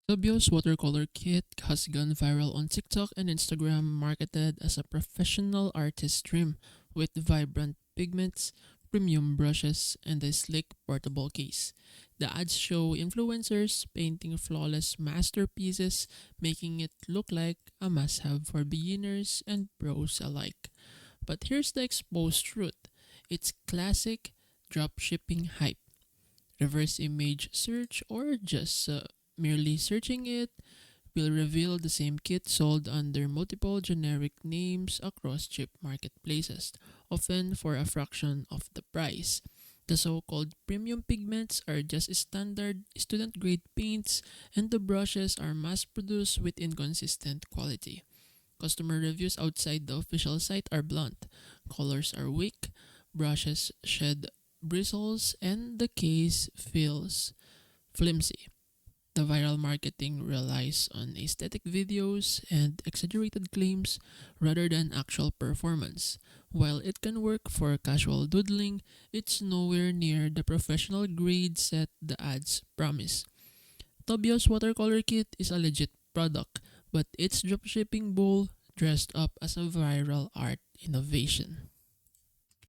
Tobio'S watercolor kit has gone viral on TikTok and Instagram, marketed as a professional artist's dream with vibrant pigments, premium brushes, and a sleek portable case. The ads show influencers painting flawless masterpieces, making it look like a must have for beginners and pros alike. But here's the exposed truth: it's classic dropshipping hype. Reverse image search or just merely searching it will reveal the same kit sold under multiple generic names across cheap marketplaces, often for a fraction of the price. The so called premium pigments are just standard student grade paints, and the brushes are mass produced with inconsistent quality. Customer reviews outside the official site are blunt. Colors are weak, brushes shed bristles, and the case feels flimsy. The viral marketing relies on aesthetic videos and exaggerated claims rather than actual performance. While it can work for casual doodling, it's nowhere near the professional grade set the ads promise. Tobio's watercolor kit is a legit product, but it's dropshipping bowl dressed up as a viral art innovation.